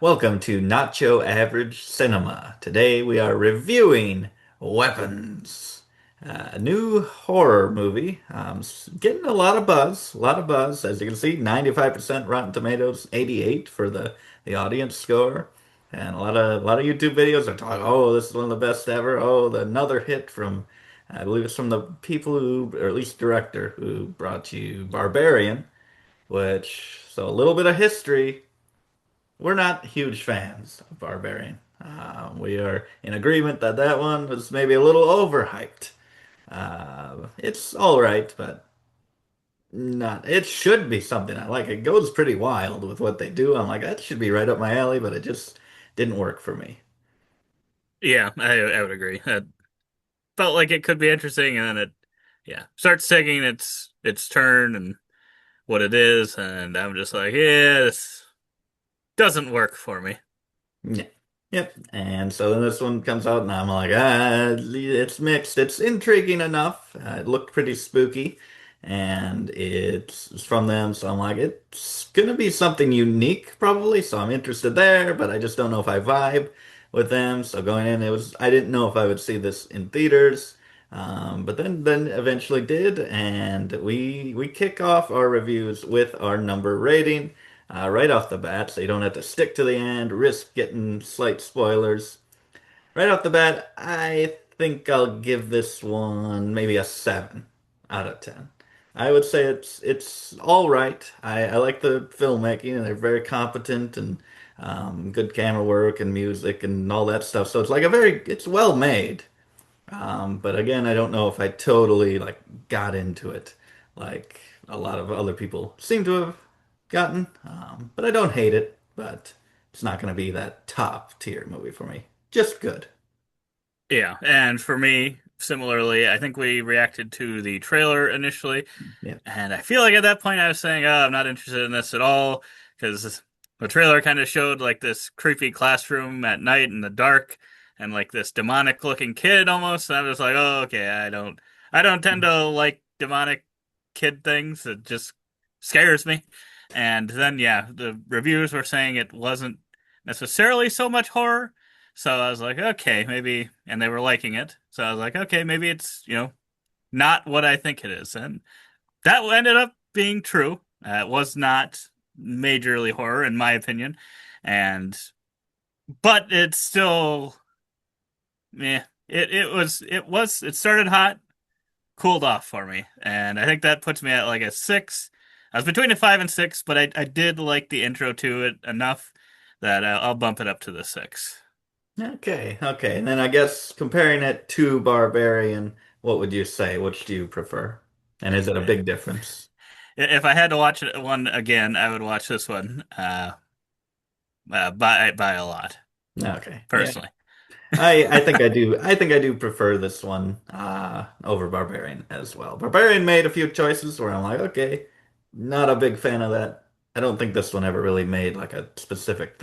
Welcome to Nacho Average Cinema. Today we are reviewing Weapons, a new horror movie. Getting a lot of buzz. As you can see, 95% Rotten Tomatoes, 88 for the audience score, and a lot of YouTube videos are talking. Oh, this is one of the best ever. Oh, another hit from, I believe it's from the people who, or at least director who brought you Barbarian, which so a little bit of history. We're not huge fans of Barbarian. We are in agreement that that one was maybe a little overhyped. It's all right, but not. It should be something I like. It goes pretty wild with what they do. I'm like, that should be right up my alley, but it just didn't work for me. Yeah, I would agree. It felt like it could be interesting, and then yeah, starts taking its turn and what it is, and I'm just like, yeah, this doesn't work for me. Yeah. Yep. And so then this one comes out, and I'm like, it's mixed. It's intriguing enough. It looked pretty spooky, and it's from them. So I'm like, it's gonna be something unique, probably. So I'm interested there, but I just don't know if I vibe with them. So going in, I didn't know if I would see this in theaters. But then eventually did, and we kick off our reviews with our number rating right off the bat, so you don't have to stick to the end, risk getting slight spoilers. Right off the bat, I think I'll give this one maybe a 7 out of 10. I would say it's all right. I like the filmmaking, and they're very competent and good camera work and music and all that stuff. So it's well made. But again, I don't know if I totally like got into it like a lot of other people seem to have gotten. But I don't hate it, but it's not going to be that top tier movie for me. Just good. Yeah, and for me, similarly, I think we reacted to the trailer initially, Yeah. and I feel like at that point I was saying, "Oh, I'm not interested in this at all," because the trailer kind of showed like this creepy classroom at night in the dark, and like this demonic looking kid almost. And I was like, "Oh, okay, I don't tend to like demonic kid things. It just scares me." And then, yeah, the reviews were saying it wasn't necessarily so much horror. So I was like, okay, maybe, and they were liking it. So I was like, okay, maybe it's, not what I think it is. And that ended up being true. It was not majorly horror, in my opinion. And, but it's still, meh. It started hot, cooled off for me. And I think that puts me at like a 6. I was between a 5 and 6, but I did like the intro to it enough that I'll bump it up to the 6. Okay, okay. And then I guess comparing it to Barbarian, what would you say? Which do you prefer? And is it a big difference? If I had to watch one again, I would watch this one by a lot, Okay. Yeah. personally. I think I do. I think I do prefer this one over Barbarian as well. Barbarian made a few choices where I'm like, okay, not a big fan of that. I don't think this one ever really made like a specific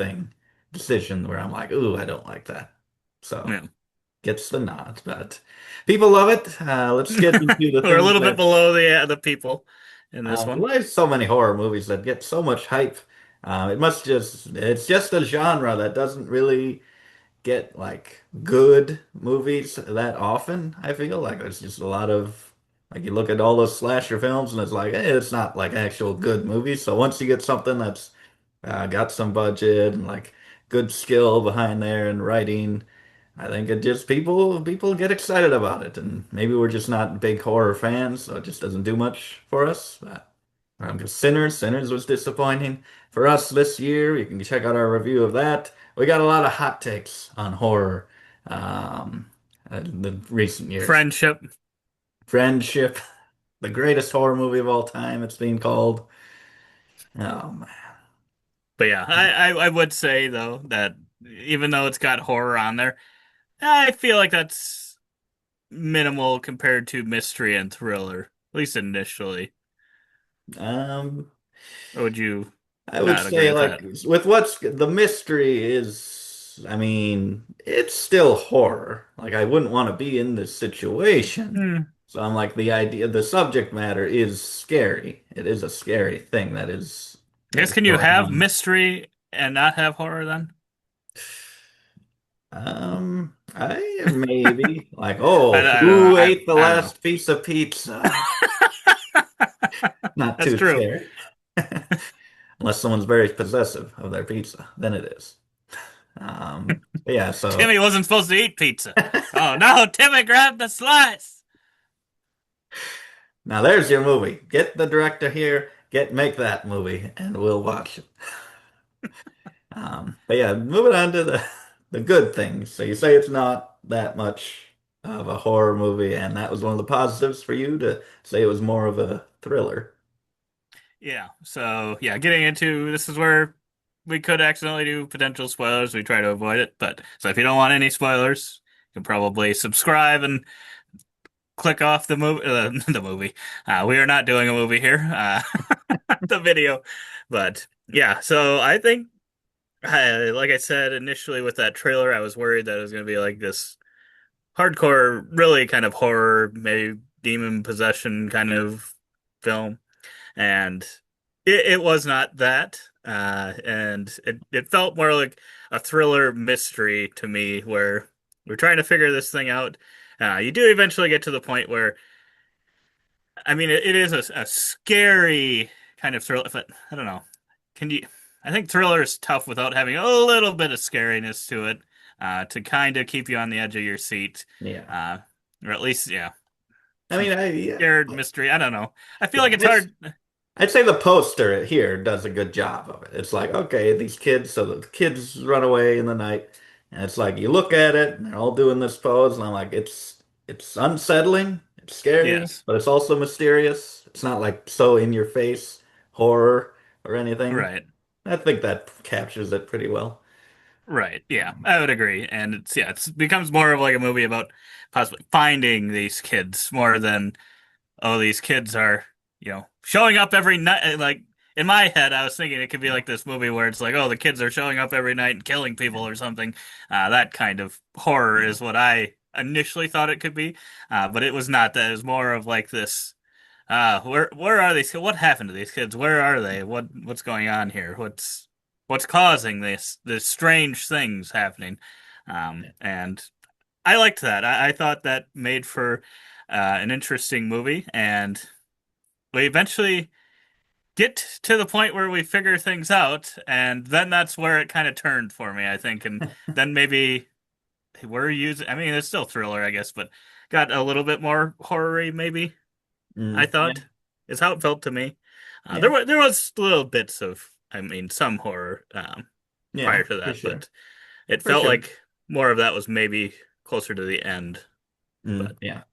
decision where I'm like, ooh, I don't like that. So Yeah. gets the nod, but people love it. Let's get into the We're a things little bit that below the people in this one. there's so many horror movies that get so much hype. It's just a genre that doesn't really get like good movies that often. I feel like there's just a lot of like you look at all those slasher films and it's like, hey, it's not like actual good movies. So once you get something that's got some budget and like good skill behind there and writing, I think it just people get excited about it. And maybe we're just not big horror fans, so it just doesn't do much for us. But just Sinners was disappointing for us this year. You can check out our review of that. We got a lot of hot takes on horror in the recent years. Friendship. Friendship, the greatest horror movie of all time, it's being called. Oh man. But yeah, I would say though that even though it's got horror on there, I feel like that's minimal compared to mystery and thriller, at least initially. Um, Or would you I would not agree say with like that? with what's the mystery is, I mean, it's still horror. Like I wouldn't want to be in this situation. Hmm. So I'm like the subject matter is scary. It is a scary thing I guess can you going have on. mystery and not have horror then? I maybe like, I oh, don't know. who ate the I don't know. last piece of pizza? Not That's too true. scary. Unless someone's very possessive of their pizza, then it is. But yeah, so Timmy wasn't supposed to eat pizza. Oh no, Timmy grabbed the slice. now there's your movie. Get the director here, make that movie, and we'll watch it. But yeah, moving on to the good things. So you say it's not that much of a horror movie, and that was one of the positives for you to say it was more of a thriller. Yeah. So yeah, getting into this is where we could accidentally do potential spoilers. We try to avoid it, but so if you don't want any spoilers, you can probably subscribe and click off the movie. The movie. We are not doing a movie here. The video, but yeah. So I think, like I said initially with that trailer, I was worried that it was going to be like this hardcore, really kind of horror, maybe demon possession kind of film, and it was not that. And it felt more like a thriller mystery to me, where we're trying to figure this thing out. You do eventually get to the point where, I mean, it is a scary kind of thriller, but I don't know. Can you? I think thriller is tough without having a little bit of scariness to it, to kind of keep you on the edge of your seat, Yeah. uh, or at least, yeah, I some mean, yeah, scared mystery. I don't know. I feel yeah. like it's hard. I'd say the poster here does a good job of it. It's like, okay, these kids, so the kids run away in the night, and it's like you look at it, and they're all doing this pose, and I'm like, it's unsettling, it's scary, Yes, but it's also mysterious. It's not like so in your face horror or anything. right, I think that captures it pretty well. right. Yeah, I would agree. And it's yeah, it becomes more of like a movie about possibly finding these kids more than, oh, these kids are, showing up every night. Like in my head, I was thinking it could be like this movie where it's like, oh, the kids are showing up every night and killing people or something. That kind of horror Yeah. is what I initially thought it could be. But it was not that. It was more of like this. Where are these? What happened to these kids? Where are they? What's going on here? What's causing this strange things happening? And I liked that. I thought that made for an interesting movie, and we eventually get to the point where we figure things out, and then that's where it kind of turned for me, I think, and then maybe we're using. I mean, it's still thriller, I guess, but got a little bit more horror-y, maybe. I Yeah, thought is how it felt to me. yeah, There was little bits of, I mean, some horror yeah, prior to for that, sure, but it for felt sure. like more of that was maybe closer to the end. But Yeah.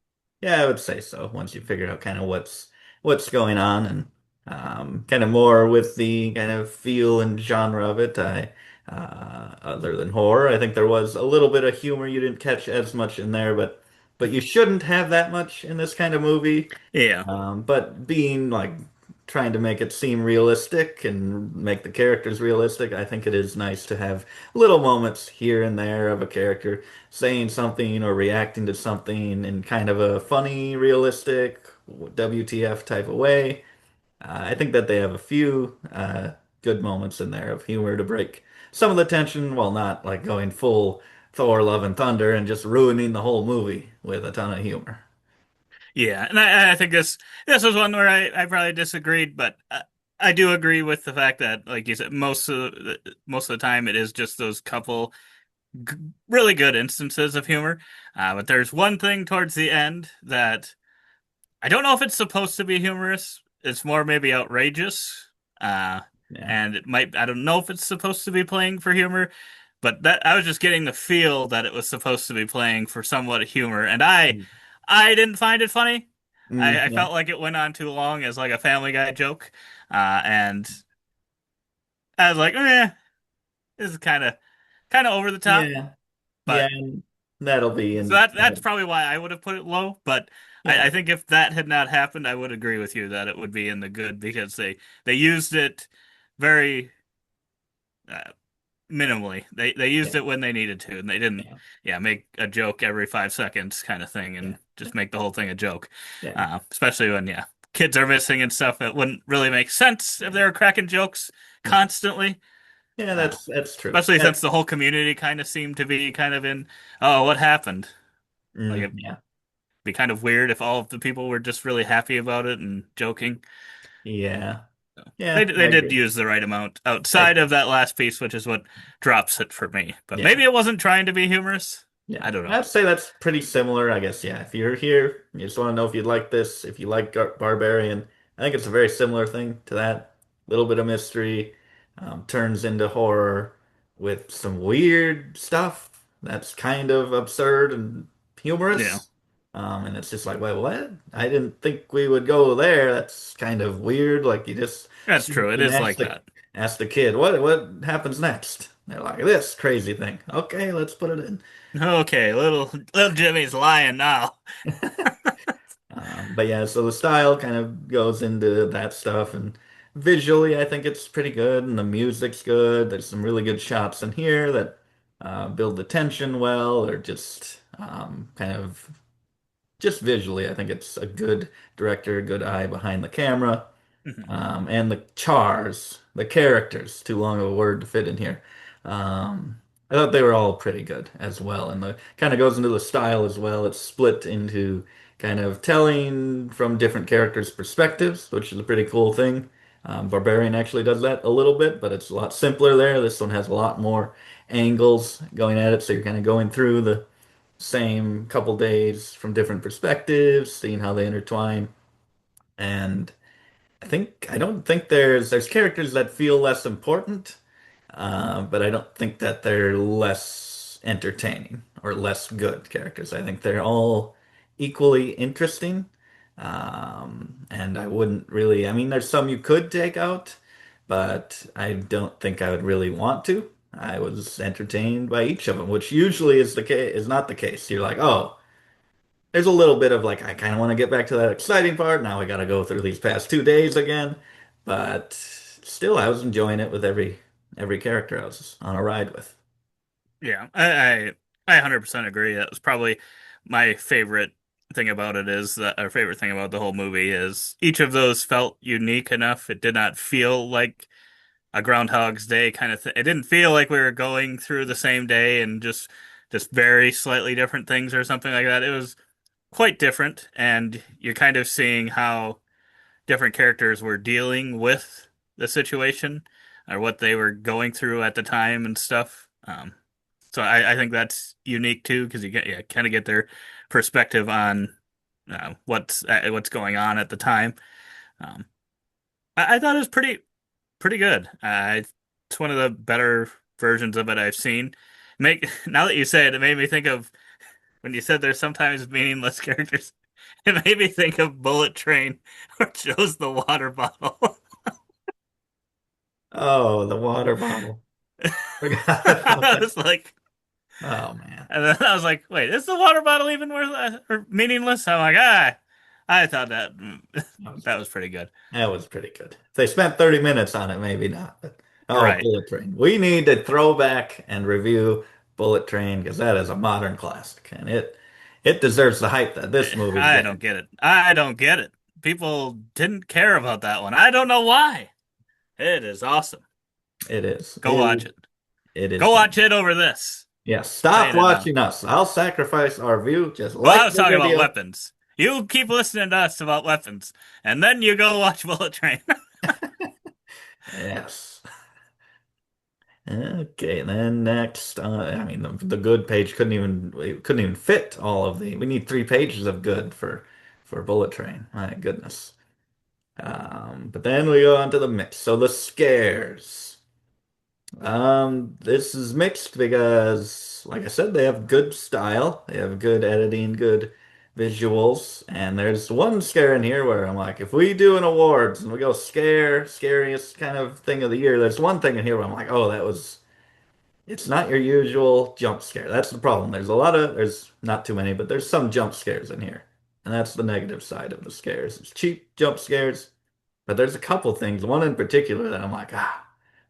Yeah, I would say so. Once you figure out kind of what's going on and kind of more with the kind of feel and genre of it, I other than horror, I think there was a little bit of humor you didn't catch as much in there, but you shouldn't have that much in this kind of movie. yeah, But being like trying to make it seem realistic and make the characters realistic, I think it is nice to have little moments here and there of a character saying something or reacting to something in kind of a funny, realistic, WTF type of way. I think that they have a few good moments in there of humor to break some of the tension while not like going full Thor, Love and Thunder and just ruining the whole movie with a ton of humor. yeah, and I think this was one where I probably disagreed, but I do agree with the fact that, like you said, most of the time it is just those couple g really good instances of humor. But there's one thing towards the end that I don't know if it's supposed to be humorous. It's more maybe outrageous. Uh, Yeah. and it might, I don't know if it's supposed to be playing for humor, but that I was just getting the feel that it was supposed to be playing for somewhat of humor. And I didn't find it funny. I Yeah. felt like it went on too long as like a Family Guy joke. And I was like, this is kind of over the top. Yeah. Yeah, But and that'll be so in that's probably why I would have put it low. But yeah. I think if that had not happened, I would agree with you that it would be in the good, because they used it very uh, minimally. They used Yeah. it when they needed to, and they didn't, Yeah. yeah, make a joke every 5 seconds kind of thing, Yeah. and just make the whole thing a joke. Yeah. Especially when, yeah, kids are missing and stuff. It wouldn't really make sense if Yeah. they were cracking jokes Yeah. constantly. Yeah, that's true. Especially since the whole community kind of seemed to be kind of in, oh, what happened? Like it'd Yeah. be kind of weird if all of the people were just really happy about it and joking. Yeah. They Yeah, I they did agree. use the right amount I outside of that last piece, which is what drops it for me. But yeah. maybe it wasn't trying to be humorous. Yeah, I don't know. I'd say that's pretty similar, I guess. Yeah, if you're here, you just want to know if you'd like this, if you like Barbarian, I think it's a very similar thing to that. Little bit of mystery, turns into horror with some weird stuff that's kind of absurd and Yeah, humorous. And it's just like, wait, what? I didn't think we would go there. That's kind of weird. Like you just that's sneak true. It and is like that. ask the kid, what happens next? They're like, this crazy thing. Okay, let's put it in. Okay, little Jimmy's lying now. But yeah, so the style kind of goes into that stuff, and visually, I think it's pretty good, and the music's good. There's some really good shots in here that build the tension well, or just kind of just visually. I think it's a good director, good eye behind the camera. Mhm. And the chars, the characters, too long of a word to fit in here. I thought they were all pretty good as well. And the kind of goes into the style as well. It's split into kind of telling from different characters' perspectives, which is a pretty cool thing. Barbarian actually does that a little bit, but it's a lot simpler there. This one has a lot more angles going at it, so you're kind of going through the same couple days from different perspectives, seeing how they intertwine. And I don't think there's characters that feel less important, but I don't think that they're less entertaining or less good characters. I think they're all equally interesting. And I wouldn't really, I mean, there's some you could take out, but I don't think I would really want to. I was entertained by each of them, which usually is not the case. You're like, oh, there's a little bit of like, I kind of want to get back to that exciting part. Now we got to go through these past 2 days again. But still, I was enjoying it with every character I was on a ride with. Yeah, I 100% agree. That was probably my favorite thing about it is that our favorite thing about the whole movie is each of those felt unique enough. It did not feel like a Groundhog's Day kind of thing. It didn't feel like we were going through the same day and just very slightly different things or something like that. It was quite different, and you're kind of seeing how different characters were dealing with the situation or what they were going through at the time and stuff. So I think that's unique too because you get kind of get their perspective on what's going on at the time. Um, I thought it was pretty good. It's one of the better versions of it I've seen. Make now that you say it, it made me think of when you said there's sometimes meaningless characters. It made me think of Bullet Train, which shows the water bottle. Oh, the water bottle. Forgot about I that. was like, Oh man. and then I was like, wait, is the water bottle even worth or meaningless? I'm like, I thought that That was that good. was pretty good. That was pretty good. If they spent 30 minutes on it, maybe not. But oh, Right. Bullet Train. We need to throw back and review Bullet Train because that is a modern classic and it deserves the hype that this movie's I don't getting. get it. I don't get it. People didn't care about that one. I don't know why. It is awesome. It is. Go watch it. It is Go watch fun. it over this. Yeah, stop Saying it now. watching us. I'll sacrifice our view just Well, like I was the talking about video. weapons. You keep listening to us about weapons, and then you go watch Bullet Train. Yes. Okay, then next, I mean the good page couldn't even fit all of the. We need 3 pages of good for Bullet Train. My goodness. But then we go on to the mix. So the scares. This is mixed because, like I said, they have good style, they have good editing, good visuals, and there's one scare in here where I'm like, if we do an awards and we go scariest kind of thing of the year, there's one thing in here where I'm like, oh, it's not your usual jump scare. That's the problem. There's not too many, but there's some jump scares in here, and that's the negative side of the scares. It's cheap jump scares. But there's a couple things, one in particular that I'm like,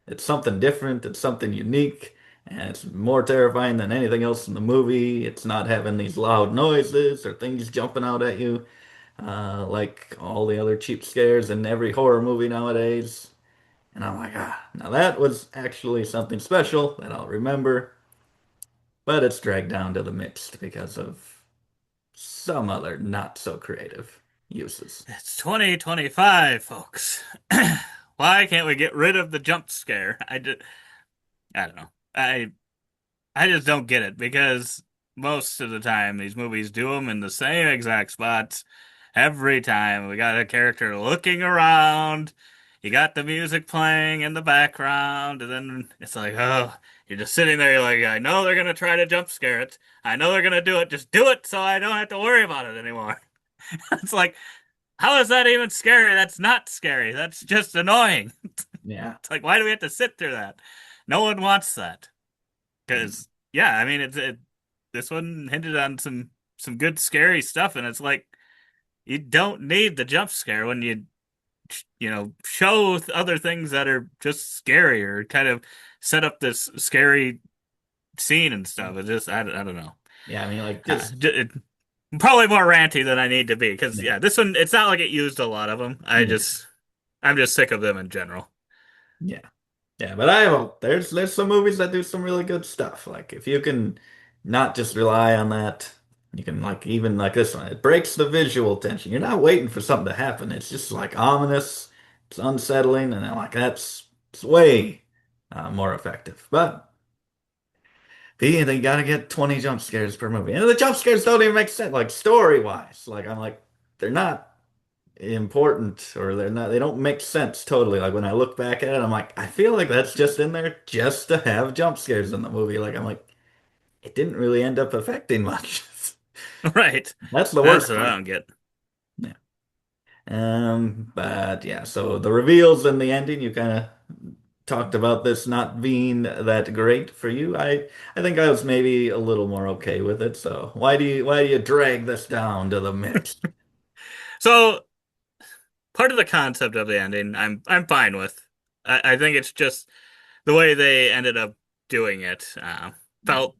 it's something different, it's something unique, and it's more terrifying than anything else in the movie. It's not having these loud noises or things jumping out at you, like all the other cheap scares in every horror movie nowadays. And I'm like, ah, now that was actually something special that I'll remember, but it's dragged down to the mixed because of some other not so creative uses. It's 2025, folks. Why can't we get rid of the jump scare? I don't know. I just don't get it because most of the time these movies do them in the same exact spots every time. We got a character looking around, you got the music playing in the background, and then it's like, oh, you're just sitting there, you're like, I know they're gonna try to jump scare it. I know they're gonna do it. Just do it so I don't have to worry about it anymore. It's like, how is that even scary? That's not scary. That's just annoying. Yeah. It's like, why do we have to sit through that? No one wants that. Because yeah, I mean this one hinted on some good scary stuff, and it's like you don't need the jump scare when show other things that are just scarier, kind of set up this scary scene and stuff. It just I don't know. Yeah, I mean, like, Uh, just, Probably more ranty than I need to be because yeah, yeah, this one it's not like it used a lot of them. yeah, I'm just sick of them in general. yeah. Yeah, but there's some movies that do some really good stuff. Like, if you can not just rely on that, you can, like, even like this one, it breaks the visual tension. You're not waiting for something to happen. It's just like ominous, it's unsettling, and I'm like, it's way more effective. But they gotta get 20 jump scares per movie. And the jump scares don't even make sense, like story-wise. Like, I'm like, they're not important, or they don't make sense totally. Like, when I look back at it, I'm like, I feel like that's just in there just to have jump scares in the movie. Like, I'm like, it didn't really end up affecting much. Right. That's the That's worst what I part. don't get. Yeah. But yeah, so the reveals in the ending, you kind of talked about this not being that great for you. I think I was maybe a little more okay with it. So why do you drag this down to the mix? So part of the concept of the ending, I'm fine with. I think it's just the way they ended up doing it felt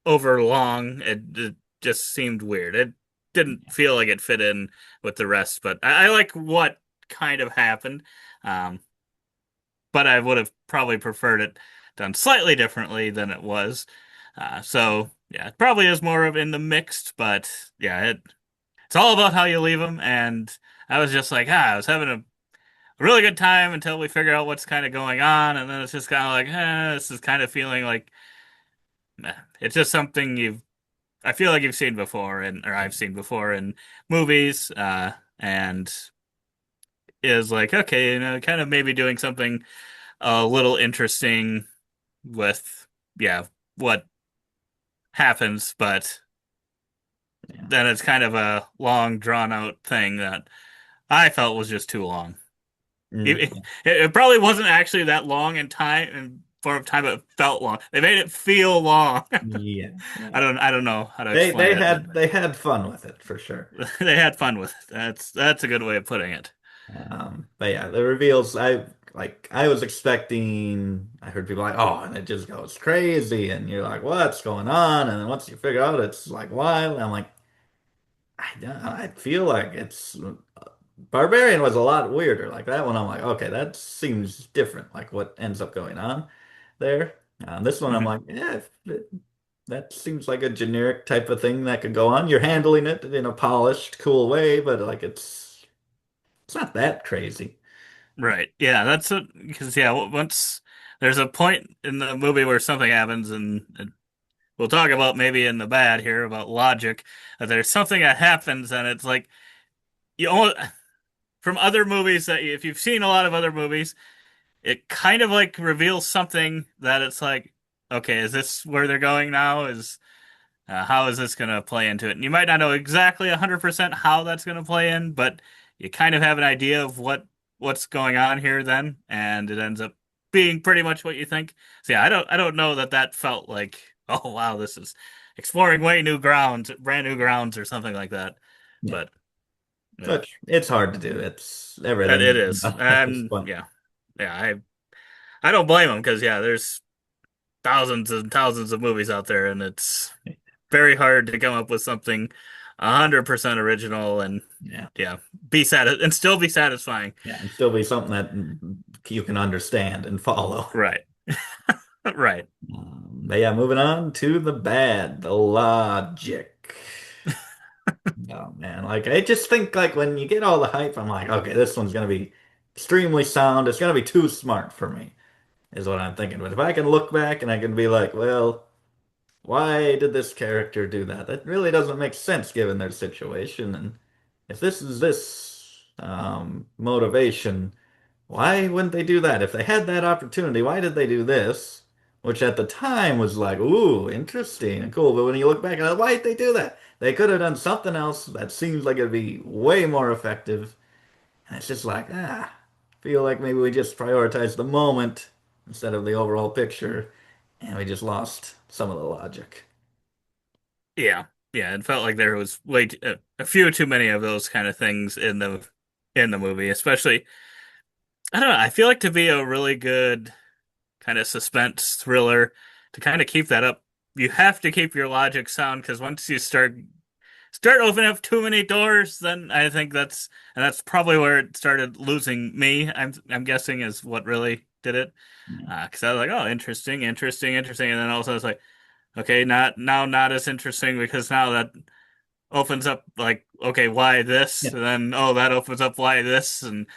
over long. It just seemed weird. It didn't feel like it fit in with the rest, but I like what kind of happened. Um, but I would have probably preferred it done slightly differently than it was. So yeah, it probably is more of in the mixed, but yeah, it's all about how you leave them. And I was just like, I was having a really good time until we figure out what's kind of going on, and then it's just kind of like, this is kind of feeling like it's just something I feel like you've seen before, or I've seen before in movies, and is like, okay, kind of maybe doing something a little interesting with, yeah, what happens, but Yeah. then it's kind of a long, drawn out thing that I felt was just too long. It, Mm. it probably wasn't actually that long in time and form of time, but it felt long. They made it feel long. Yeah. Yeah. I don't know how to They explain they it, but had they had fun with it for sure. they had fun with it. That's a good way of putting it. But yeah, the reveals, I was expecting, I heard people like, oh, and it just goes crazy, and you're like, what's going on? And then once you figure out it's like wild, I'm like, I feel like it's Barbarian was a lot weirder. Like that one, I'm like, okay, that seems different. Like what ends up going on there. This one, I'm Mhm. like, yeah, that seems like a generic type of thing that could go on. You're handling it in a polished, cool way, but like it's not that crazy. Right. Yeah, that's it. Because yeah, once there's a point in the movie where something happens, and we'll talk about maybe in the bad here about logic. That there's something that happens, and it's like you almost from other movies that if you've seen a lot of other movies, it kind of like reveals something that it's like, okay, is this where they're going now? Is how is this going to play into it? And you might not know exactly 100% how that's going to play in, but you kind of have an idea of what's going on here then, and it ends up being pretty much what you think. So yeah, I don't know that that felt like, oh wow, this is exploring way new grounds, brand new grounds, or something like that. Yeah. But yeah, But it's hard to do. It's it everything is. at this And point. yeah, yeah, I don't blame them because yeah, there's thousands and thousands of movies out there, and it's very hard to come up with something 100% original and Yeah. yeah, be still be satisfying. Yeah. And still be something that you can understand and follow. Right. Right. But yeah, moving on to the bad, the logic. Oh man, like I just think like when you get all the hype, I'm like, okay, this one's gonna be extremely sound. It's gonna be too smart for me, is what I'm thinking. But if I can look back and I can be like, well, why did this character do that? That really doesn't make sense given their situation. And if this is this motivation, why wouldn't they do that? If they had that opportunity, why did they do this? Which at the time was like, ooh, interesting and cool. But when you look back at it, why did they do that? They could have done something else that seems like it'd be way more effective. And it's just like, feel like maybe we just prioritized the moment instead of the overall picture, and we just lost some of the logic. Yeah. Yeah, it felt like there was a few too many of those kind of things in the movie, especially I don't know, I feel like to be a really good kind of suspense thriller to kind of keep that up, you have to keep your logic sound because once you start opening up too many doors, then I think that's probably where it started losing me. I'm guessing is what really did it. Yeah. Because I was like, oh, interesting, interesting, interesting, and then also it's like, okay, not as interesting because now that opens up like, okay, why this? Yeah. And then oh, that opens up why this, and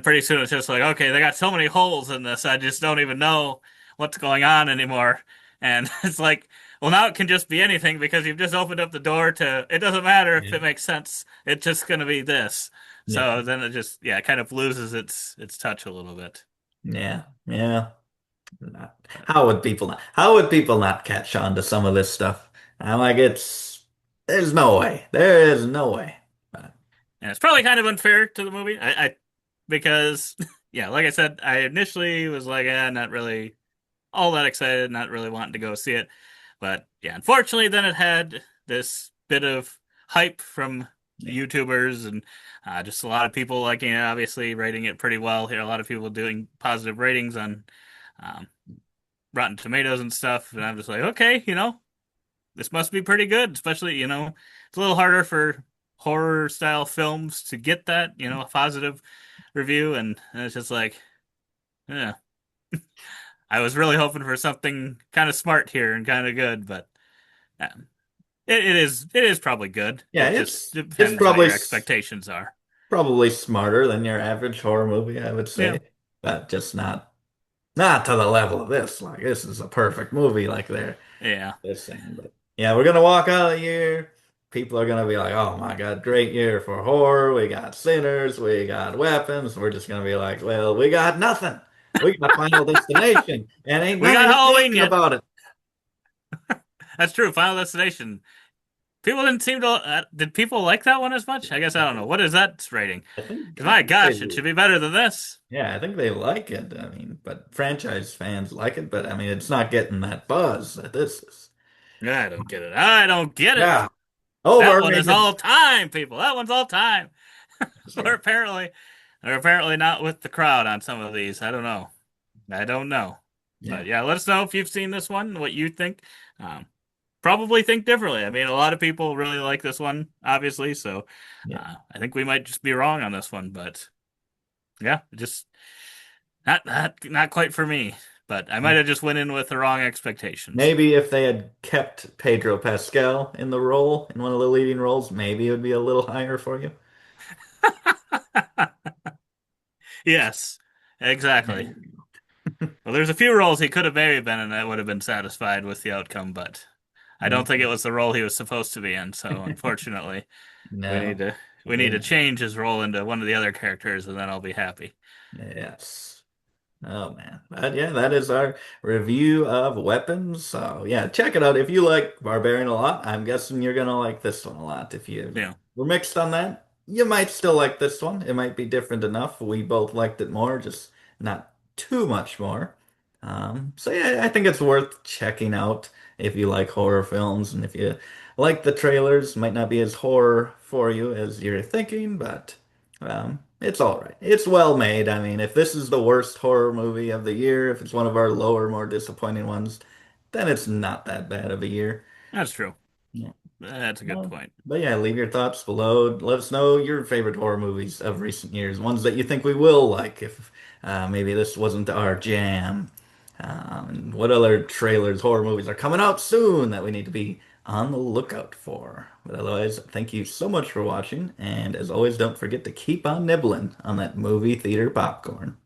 pretty soon it's just like, okay, they got so many holes in this, I just don't even know what's going on anymore. And it's like, well, now it can just be anything because you've just opened up the door to it doesn't matter if Yeah. it makes sense. It's just gonna be this. Yeah. So then it just yeah, it kind of loses its touch a little bit. Yeah. Yeah. How would people not catch on to some of this stuff? I'm like, there's no way. There is no way. But, And it's probably kind of unfair to the movie. I because yeah, like I said, I initially was like, not really all that excited, not really wanting to go see it. But yeah, unfortunately, then it had this bit of hype from the yeah. YouTubers and just a lot of people liking it, obviously rating it pretty well. Here, a lot of people doing positive ratings on um, Rotten Tomatoes and stuff. And I'm just like, okay, this must be pretty good, especially, it's a little harder for horror style films to get that, a positive review. And it's just like, yeah. I was really hoping for something kind of smart here and kind of good, but um, it is probably good. Yeah, It just it's depends what your expectations are. probably smarter than your average horror movie, I would Yeah, say. But just not to the level of this. Like this is a perfect movie like yeah. they're saying. But yeah, we're gonna walk out of here. People are gonna be like, "Oh my God, great year for horror. We got Sinners, we got Weapons." We're just gonna be like, "Well, we got nothing. We got Final Destination, and ain't We none of got you Halloween talking yet. about it." That's true. Final Destination. People didn't seem to. Did people like that one as much? I guess I don't know. What is that rating? Because I my think they, gosh, it should be better than this. yeah, I think they like it. I mean, but franchise fans like it, but I mean, it's not getting that buzz that this is. I don't get it. I don't get it. Yeah, That one is overrated. all time, people. That one's all time. That's Or right. apparently, or apparently not with the crowd on some of these. I don't know. I don't know. Yeah, But yeah, let us know if you've seen this one, what you think. Um, Probably think differently. I mean, a lot of people really like this one, obviously. So yeah, I think we might just be wrong on this one. But yeah, just not quite for me. But I might yeah. have just went in with the wrong expectations. Maybe if they had kept Pedro Pascal in the role, in one of the leading roles, maybe it would be a little higher for you. Yes, There exactly. you go. Well, there's a few roles he could have maybe been in that would have been satisfied with the outcome, but I don't think it was the role he was supposed to be in. So unfortunately, we need No. to we need to Yeah. change his role into one of the other characters, and then I'll be happy. Yes. Oh man. But yeah, that is our review of Weapons. So yeah, check it out. If you like Barbarian a lot, I'm guessing you're gonna like this one a lot. If you Yeah, were mixed on that, you might still like this one. It might be different enough. We both liked it more, just not too much more. So yeah, I think it's worth checking out if you like horror films and if you like the trailers. Might not be as horror for you as you're thinking, but it's all right. It's well made. I mean, if this is the worst horror movie of the year, if it's one of our lower, more disappointing ones, then it's not that bad of a year. that's true. Yeah. That's a good No. point. But yeah, leave your thoughts below. Let us know your favorite horror movies of recent years, ones that you think we will like. If maybe this wasn't our jam. And what other trailers, horror movies are coming out soon that we need to be on the lookout for? But otherwise, thank you so much for watching. And as always, don't forget to keep on nibbling on that movie theater popcorn.